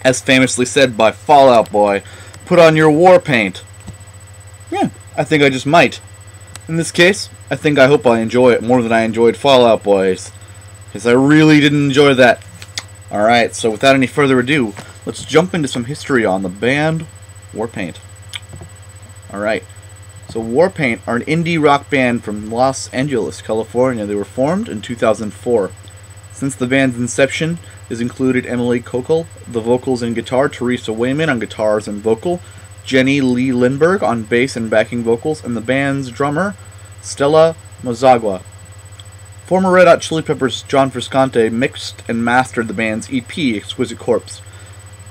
As famously said by Fall Out Boy, put on your war paint. Yeah, I think I just might. In this case, I hope I enjoy it more than I enjoyed Fall Out Boy's, because I really didn't enjoy that. Alright, so without any further ado, let's jump into some history on the band Warpaint. Alright, so Warpaint are an indie rock band from Los Angeles, California. They were formed in 2004. Since the band's inception has included Emily Kokol, the vocals and guitar, Teresa Wayman on guitars and vocal, Jenny Lee Lindberg on bass and backing vocals, and the band's drummer, Stella Mozagua. Former Red Hot Chili Peppers John Frusciante mixed and mastered the band's EP, Exquisite Corpse.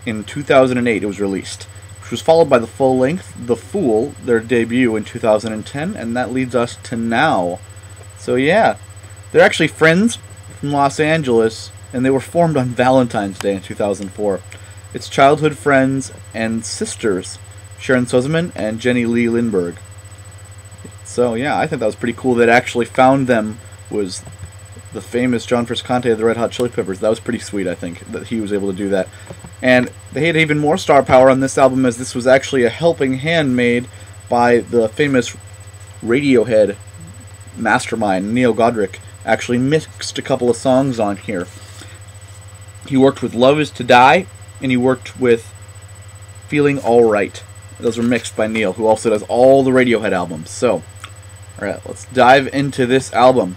In 2008 it was released, which was followed by the full-length The Fool, their debut in 2010, and that leads us to now. So yeah, they're actually friends from Los Angeles, and they were formed on Valentine's Day in 2004. It's childhood friends and sisters, Sharon Sozeman and Jenny Lee Lindberg. So yeah, I think that was pretty cool that actually found them was the famous John Frusciante of the Red Hot Chili Peppers. That was pretty sweet, I think, that he was able to do that. And they had even more star power on this album, as this was actually a helping hand made by the famous Radiohead mastermind, Neil Godric. Actually mixed a couple of songs on here. He worked with Love Is to Die, and he worked with Feeling Alright. Those were mixed by Neil, who also does all the Radiohead albums. So, alright, let's dive into this album.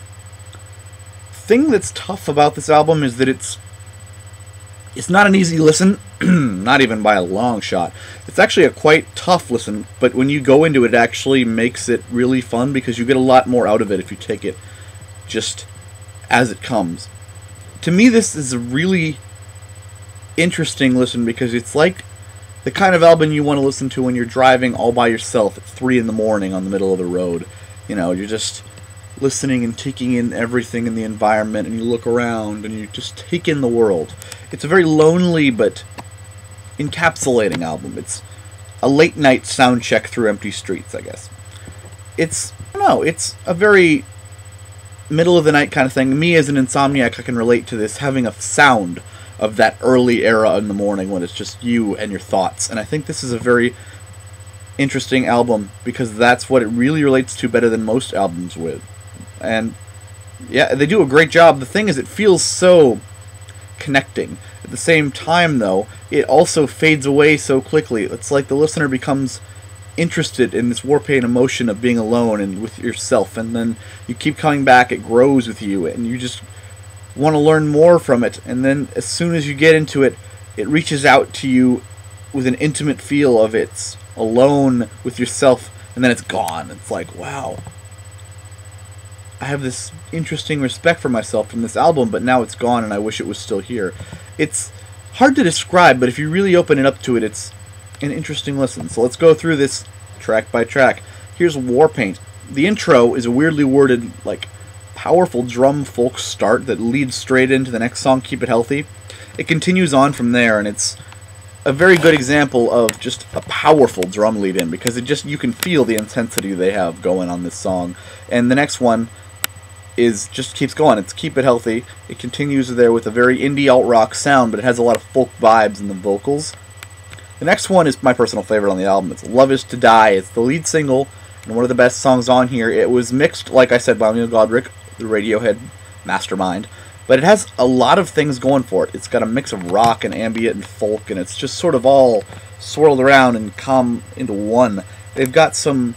The thing that's tough about this album is that it's not an easy listen, not even by a long shot. It's actually a quite tough listen, but when you go into it, it actually makes it really fun, because you get a lot more out of it if you take it just as it comes. To me, this is a really interesting listen, because it's like the kind of album you want to listen to when you're driving all by yourself at 3 in the morning on the middle of the road. You know, you're just listening and taking in everything in the environment, and you look around and you just take in the world. It's a very lonely but encapsulating album. It's a late night sound check through empty streets, I guess. It's, I don't know, it's a very middle of the night kind of thing. Me as an insomniac, I can relate to this, having a sound of that early era in the morning when it's just you and your thoughts. And I think this is a very interesting album, because that's what it really relates to better than most albums with. And yeah, they do a great job. The thing is, it feels so connecting. At the same time, though, it also fades away so quickly. It's like the listener becomes interested in this Warpaint emotion of being alone and with yourself, and then you keep coming back, it grows with you, and you just want to learn more from it. And then as soon as you get into it, it reaches out to you with an intimate feel of it's alone with yourself, and then it's gone. It's like, wow, I have this interesting respect for myself from this album, but now it's gone and I wish it was still here. It's hard to describe, but if you really open it up to it, it's an interesting listen. So let's go through this track by track. Here's Warpaint. The intro is a weirdly worded, like, powerful drum folk start that leads straight into the next song, Keep It Healthy. It continues on from there, and it's a very good example of just a powerful drum lead in, because it just, you can feel the intensity they have going on this song. And the next one is just keeps going. It's Keep It Healthy. It continues there with a very indie alt-rock sound, but it has a lot of folk vibes in the vocals. The next one is my personal favorite on the album. It's Love Is to Die. It's the lead single and one of the best songs on here. It was mixed, like I said, by Neil Godric, the Radiohead mastermind, but it has a lot of things going for it. It's got a mix of rock and ambient and folk, and it's just sort of all swirled around and come into one. They've got some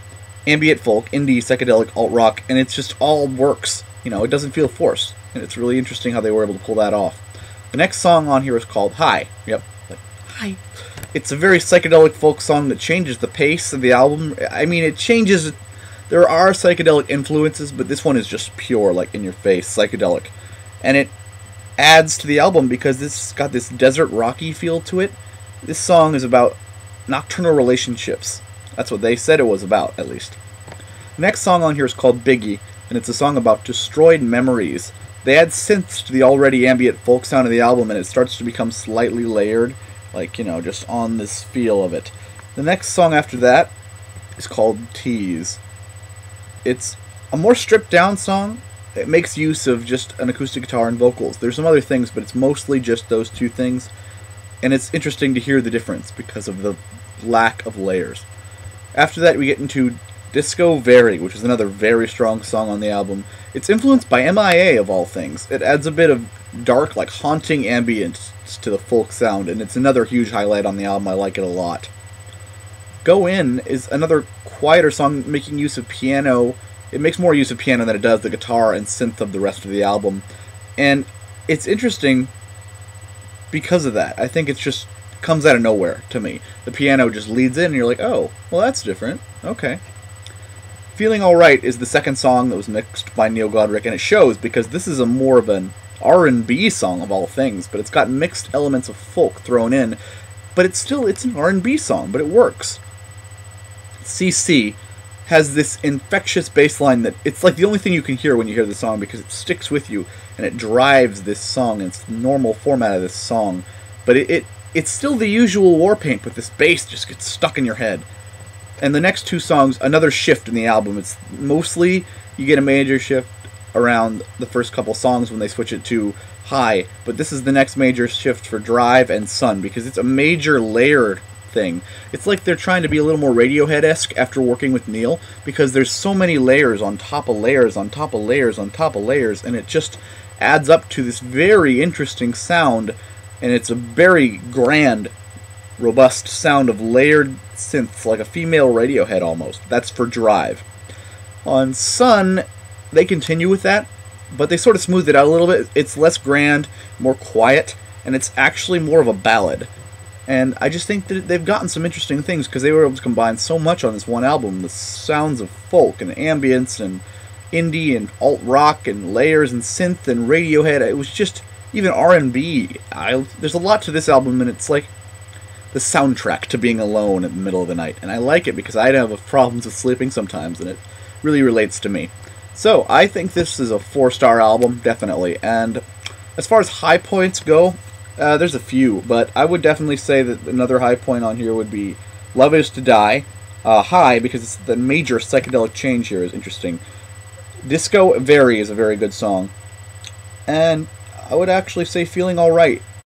ambient folk, indie, psychedelic, alt-rock, and it's just all works. You know, it doesn't feel forced, and it's really interesting how they were able to pull that off. The next song on here is called Hi. Yep, like, hi. It's a very psychedelic folk song that changes the pace of the album. I mean, it changes. There are psychedelic influences, but this one is just pure, like, in-your-face, psychedelic. And it adds to the album because it's got this desert rocky feel to it. This song is about nocturnal relationships. That's what they said it was about, at least. The next song on here is called Biggie, and it's a song about destroyed memories. They add synths to the already ambient folk sound of the album, and it starts to become slightly layered, like, you know, just on this feel of it. The next song after that is called Tease. It's a more stripped down song. It makes use of just an acoustic guitar and vocals. There's some other things, but it's mostly just those two things. and it's interesting to hear the difference because of the lack of layers. After that, we get into Disco Very, which is another very strong song on the album. It's influenced by MIA, of all things. It adds a bit of dark, like haunting ambience to the folk sound, and it's another huge highlight on the album. I like it a lot. Go In is another quieter song making use of piano. It makes more use of piano than it does the guitar and synth of the rest of the album. And it's interesting because of that. I think it's just comes out of nowhere to me. The piano just leads in and you're like, oh, well that's different. Okay. Feeling Alright is the second song that was mixed by Neil Godric, and it shows because this is a more of an R&B song of all things, but it's got mixed elements of folk thrown in, but it's an R&B song, but it works. CC has this infectious bass line that it's like the only thing you can hear when you hear the song because it sticks with you and it drives this song. It's the normal format of this song, but it's still the usual Warpaint, but this bass just gets stuck in your head. And the next two songs, another shift in the album. It's mostly, you get a major shift around the first couple songs when they switch it to high, but this is the next major shift for Drive and Sun, because it's a major layered thing. It's like they're trying to be a little more Radiohead-esque after working with Neil, because there's so many layers on top of layers on top of layers on top of layers, and it just adds up to this very interesting sound, and it's a very grand, robust sound of layered synths, like a female Radiohead almost. That's for Drive. On Sun, they continue with that, but they sort of smooth it out a little bit. It's less grand, more quiet, and it's actually more of a ballad. And I just think that they've gotten some interesting things because they were able to combine so much on this one album. The sounds of folk and ambience and indie and alt-rock and layers and synth and Radiohead. It was just even R&B. There's a lot to this album, and it's like the soundtrack to being alone in the middle of the night. And I like it because I have problems with sleeping sometimes, and it really relates to me. So I think this is a 4-star album, definitely. And as far as high points go, there's a few, but I would definitely say that another high point on here would be Love Is to Die. High, because it's the major psychedelic change here is interesting. Disco Very is a very good song. And I would actually say Feeling Alright